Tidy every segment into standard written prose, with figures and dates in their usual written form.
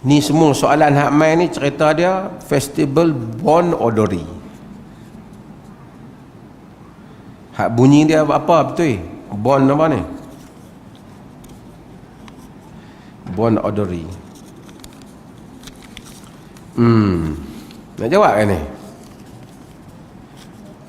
Ni semua soalan hak mai ni cerita dia festival Bon Odori. Hak bunyi dia apa betul? Bon apa ni? Bon Odori. Nak jawab kan ni?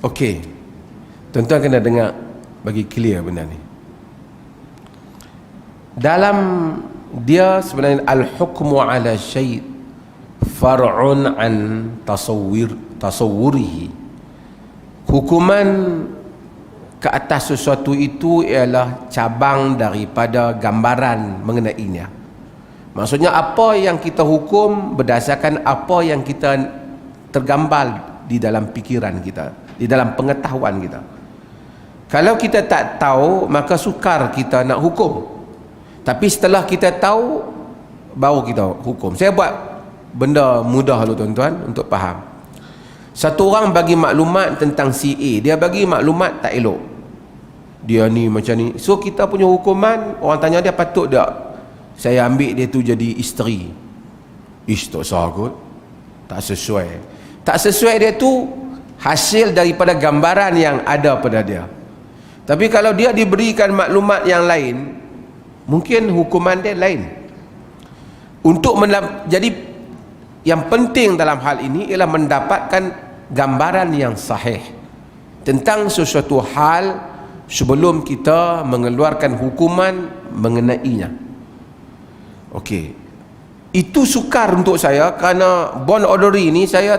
Okey. Tuan-tuan kena dengar bagi clear benda ni. Dalam dia sebenarnya al-hukmu ala syai' far'un an tasawwurihi. Hukuman ke atas sesuatu itu ialah cabang daripada gambaran mengenainya. Maksudnya apa yang kita hukum berdasarkan apa yang kita tergambar di dalam fikiran kita, di dalam pengetahuan kita. Kalau kita tak tahu, maka sukar kita nak hukum. Tapi setelah kita tahu, baru kita hukum. Saya buat benda mudah dulu tuan-tuan untuk faham. Satu orang bagi maklumat tentang si A, dia bagi maklumat tak elok, dia ni macam ni. So kita punya hukuman, orang tanya dia, patut tak saya ambil dia tu jadi isteri? Ish, tak sah kot, tak sesuai. Tak sesuai dia tu hasil daripada gambaran yang ada pada dia. Tapi kalau dia diberikan maklumat yang lain, mungkin hukuman dia lain. Jadi yang penting dalam hal ini ialah mendapatkan gambaran yang sahih tentang sesuatu hal sebelum kita mengeluarkan hukuman mengenainya. Okey. Itu sukar untuk saya kerana Bon Odori ni saya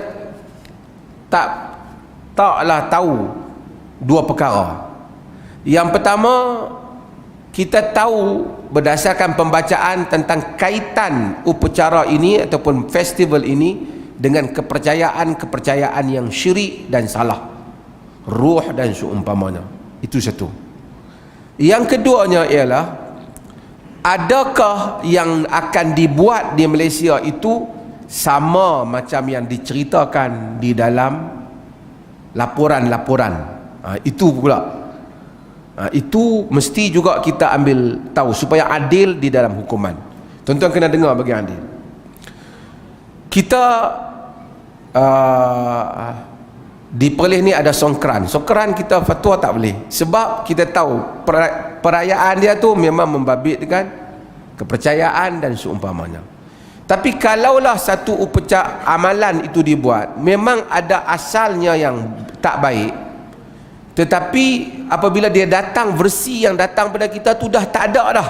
taklah tahu dua perkara. Yang pertama, kita tahu berdasarkan pembacaan tentang kaitan upacara ini ataupun festival ini dengan kepercayaan yang syirik dan salah, ruh dan seumpamanya. Itu satu. Yang keduanya ialah, adakah yang akan dibuat di Malaysia itu sama macam yang diceritakan di dalam laporan-laporan? Itu pula. Itu mesti juga kita ambil tahu supaya adil di dalam hukuman. Tuan-tuan kena dengar bagi adil. Kita di Perlis ni ada Songkran. Songkran kita fatwa tak boleh, sebab kita tahu perayaan dia tu memang membabitkan kepercayaan dan seumpamanya. Tapi kalaulah satu upacara amalan itu dibuat, memang ada asalnya yang tak baik, tetapi apabila dia datang, versi yang datang pada kita tu dah tak ada dah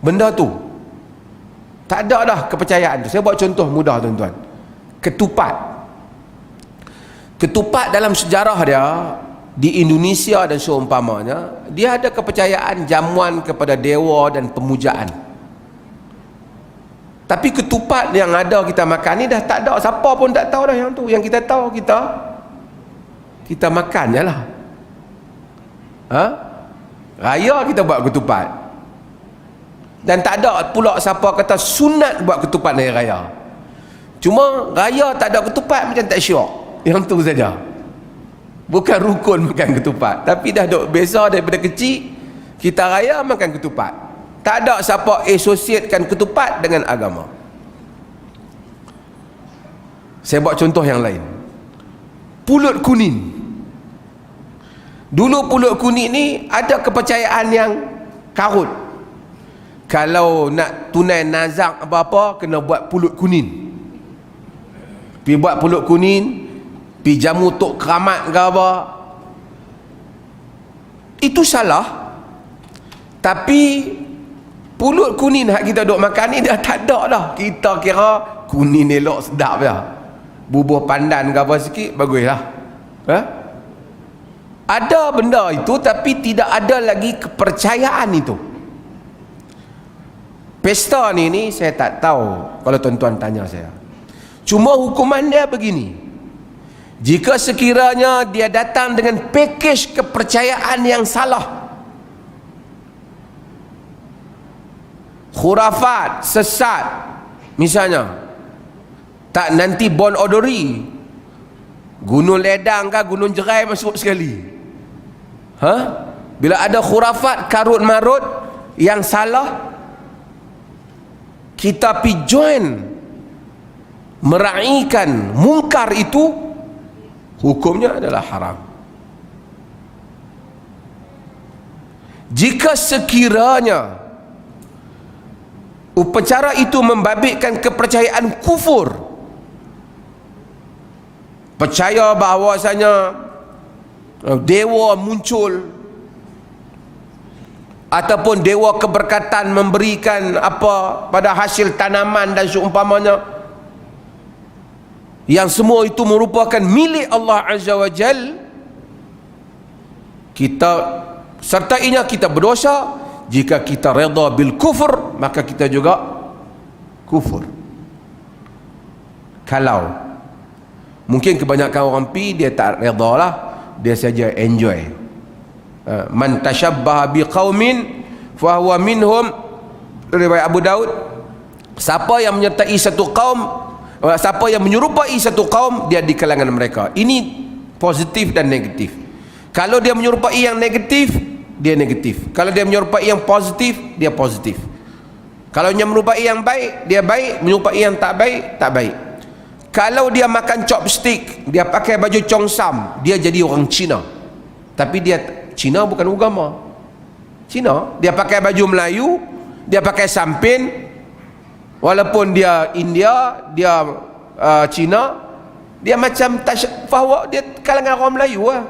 benda tu, tak ada dah kepercayaan tu. Saya buat contoh mudah tuan-tuan. Ketupat dalam sejarah dia di Indonesia dan seumpamanya, dia ada kepercayaan jamuan kepada dewa dan pemujaan. Tapi ketupat yang ada kita makan ni dah tak ada, siapa pun tak tahu dah yang tu. Yang kita tahu, kita makan je lah. Raya kita buat ketupat, dan tak ada pula siapa kata sunat buat ketupat hari raya. Cuma raya tak ada ketupat macam tak syok. Yang tu saja. Bukan rukun makan ketupat, tapi dah duk biasa daripada kecil kita raya makan ketupat. Tak ada siapa associatekan ketupat dengan agama. Saya buat contoh yang lain. Pulut kuning. Dulu pulut kuning ni ada kepercayaan yang karut. Kalau nak tunai nazak apa-apa, kena buat pulut kuning. Pergi buat pulut kuning, pergi jamu tok keramat ke apa. Itu salah. Tapi pulut kuning hak kita duk makan ni dah tak ada dah. Kita kira kuning elok sedap je. Bubuh pandan ke apa sikit, baguslah. Ada benda itu, tapi tidak ada lagi kepercayaan itu. Pesta ni saya tak tahu kalau tuan-tuan tanya saya. Cuma hukuman dia begini. Jika sekiranya dia datang dengan pakej kepercayaan yang salah, khurafat, sesat, misalnya tak nanti Bon Odori, Gunung Ledang ke Gunung Jerai masuk sekali. Bila ada khurafat karut marut yang salah, kita pi join meraihkan mungkar, itu hukumnya adalah haram. Jika sekiranya upacara itu membabitkan kepercayaan kufur, percaya bahawasanya dewa muncul ataupun dewa keberkatan memberikan apa pada hasil tanaman dan seumpamanya, yang semua itu merupakan milik Allah Azza wa Jal, kita sertainya kita berdosa. Jika kita redha bil kufur, maka kita juga kufur. Kalau mungkin kebanyakan orang dia tak redha lah, dia saja enjoy. Man tashabbaha biqaumin fahuwa minhum, riwayat Abu Daud. Siapa yang menyertai satu kaum, siapa yang menyerupai satu kaum, dia di kalangan mereka. Ini positif dan negatif. Kalau dia menyerupai yang negatif, dia negatif. Kalau dia menyerupai yang positif, dia positif. Kalau dia menyerupai yang baik, dia baik. Menyerupai yang tak baik, tak baik. Kalau dia makan chopstick, dia pakai baju chongsam, dia jadi orang Cina. Tapi dia Cina bukan agama. Cina, dia pakai baju Melayu, dia pakai sampin, walaupun dia India, dia Cina, dia macam fahawa dia kalangan orang Melayu lah.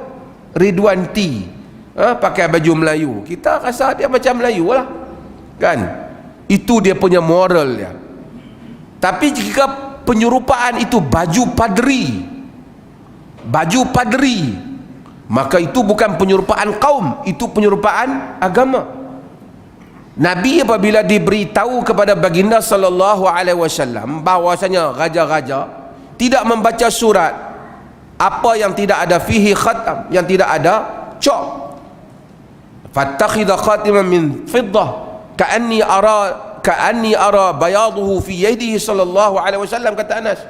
Ridwan T, pakai baju Melayu, kita rasa dia macam Melayu lah, kan? Itu dia punya moral dia. Tapi jika penyerupaan itu baju padri, maka itu bukan penyerupaan kaum, itu penyerupaan agama. Nabi apabila diberitahu kepada baginda sallallahu alaihi wasallam bahwasanya raja-raja tidak membaca surat apa yang tidak ada fihi khatam, yang tidak ada cop, fattakhidha khatiman min fiddah ka'anni ara bayaduhu fi yadihi sallallahu alaihi wasallam, kata Anas.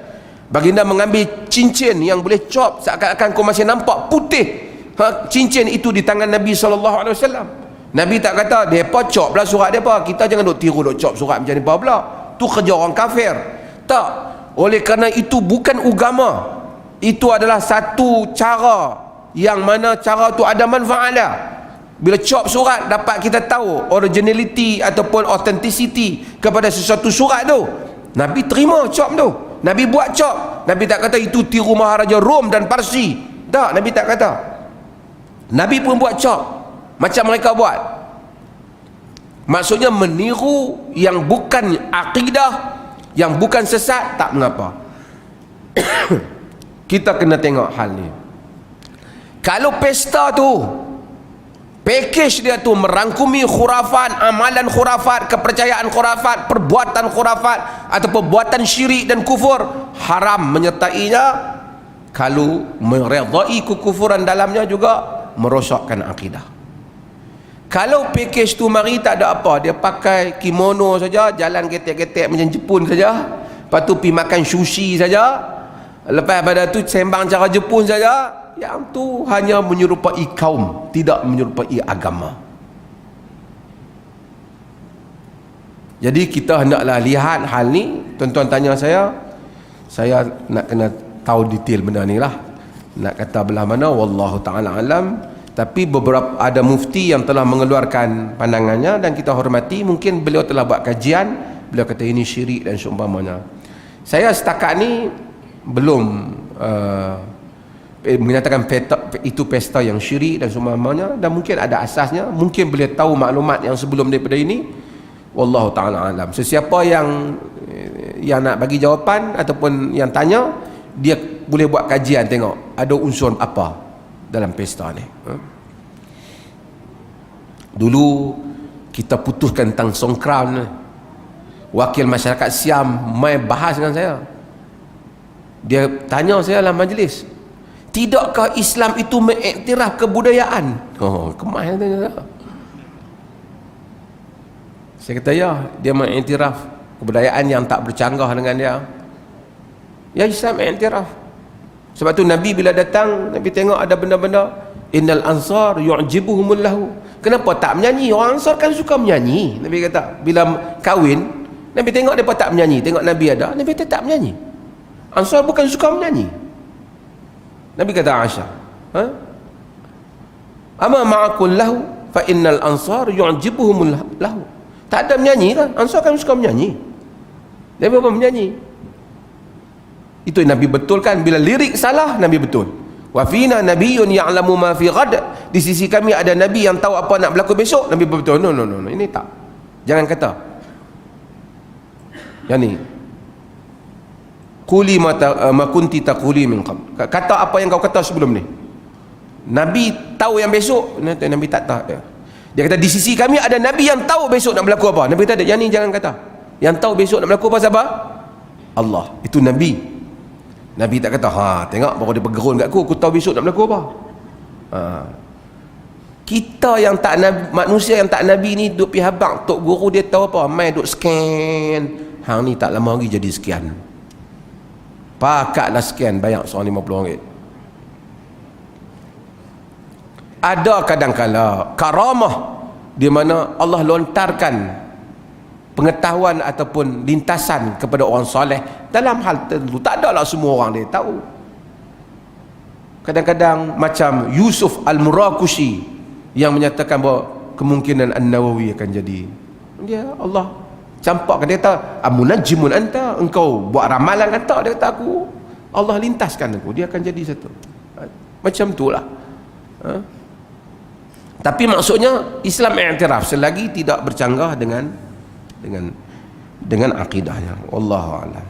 Baginda mengambil cincin yang boleh cop, seakan-akan kau masih nampak putih cincin itu di tangan Nabi sallallahu alaihi wasallam. Nabi tak kata depa cop lah surat depa, kita jangan duk tiru duk cop surat macam ni pula, tu kerja orang kafir. Tak, oleh kerana itu bukan agama, itu adalah satu cara yang mana cara tu ada manfaatnya. Bila cop surat, dapat kita tahu originality ataupun authenticity kepada sesuatu surat tu. Nabi terima cop tu, Nabi buat cop. Nabi tak kata itu tiru Maharaja Rom dan Parsi, tak, Nabi tak kata. Nabi pun buat cop macam mereka buat. Maksudnya meniru yang bukan akidah, yang bukan sesat, tak mengapa. Kita kena tengok hal ni. Kalau pesta tu package dia tu merangkumi khurafat, amalan khurafat, kepercayaan khurafat, perbuatan khurafat atau perbuatan syirik dan kufur, haram menyertainya. Kalau meredai kekufuran dalamnya juga merosakkan akidah. Kalau package tu mari tak ada apa, dia pakai kimono saja, jalan getek-getek macam Jepun saja, lepas tu pergi makan sushi saja, lepas pada tu sembang cara Jepun saja, yang tu hanya menyerupai kaum, tidak menyerupai agama. Jadi kita hendaklah lihat hal ni. Tuan-tuan tanya saya nak kena tahu detail benda ni lah, nak kata belah mana, wallahu ta'ala alam. Tapi beberapa ada mufti yang telah mengeluarkan pandangannya dan kita hormati. Mungkin beliau telah buat kajian, beliau kata ini syirik dan seumpamanya. Saya setakat ni belum menyatakan itu pesta yang syirik dan seumpamanya, dan mungkin ada asasnya. Mungkin beliau tahu maklumat yang sebelum daripada ini, wallahu ta'ala alam. Sesiapa yang nak bagi jawapan ataupun yang tanya, dia boleh buat kajian, tengok ada unsur apa dalam pesta ni. Dulu kita putuskan tentang Songkran, wakil masyarakat Siam mai bahas dengan saya. Dia tanya saya dalam majlis, tidakkah Islam itu mengiktiraf kebudayaan? Oh, kemana tanya saya. Saya kata ya, dia mengiktiraf kebudayaan yang tak bercanggah dengan dia. Ya, Islam mengiktiraf. Sebab tu Nabi bila datang, Nabi tengok ada benda-benda, innal ansar yu'jibuhumul lahu. Kenapa tak menyanyi? Orang Ansar kan suka menyanyi. Nabi kata bila kahwin, Nabi tengok mereka tak menyanyi, tengok Nabi ada, Nabi tak menyanyi. Ansar bukan suka menyanyi. Nabi kata Aisyah, ama ma'akul lahu fa innal ansar yu'jibuhum lahu. Tak ada menyanyi kan? Ansar kan suka menyanyi. Nabi apa menyanyi? Itu Nabi betulkan. Bila lirik salah, Nabi betul. Wa fina nabiyyun ya'lamu ma fi ghad. Di sisi kami ada nabi yang tahu apa nak berlaku besok. Nabi betul. No. Ini tak. Jangan kata. Yang ni. Quli ma kunti taquli min qabl. Kata apa yang kau kata sebelum ni. Nabi tahu yang besok, Nabi tak tahu. Dia kata di sisi kami ada nabi yang tahu besok nak berlaku apa. Nabi kata yang ni jangan kata. Yang tahu besok nak berlaku apa siapa? Allah. Itu nabi. Nabi tak kata, tengok baru dia bergerun kat aku tahu besok nak berlaku apa. Kita yang tak nabi, manusia yang tak nabi ni duk pergi habaq tok guru dia tahu apa, main duk scan. Hang ni tak lama lagi jadi sekian. Pakatlah sekian, bayar seorang RM50. Ada kadang-kala karamah di mana Allah lontarkan pengetahuan ataupun lintasan kepada orang soleh dalam hal tertentu. Tak adalah semua orang dia tahu. Kadang-kadang macam Yusuf Al-Murakushi yang menyatakan bahawa kemungkinan An-Nawawi akan jadi. Dia Allah campakkan, dia kata amunajjimun anta, engkau buat ramalan kata, dia kata aku Allah lintaskan aku, dia akan jadi satu. Macam itulah. Tapi maksudnya Islam i'tiraf selagi tidak bercanggah dengan akidahnya. Wallahu a'lam.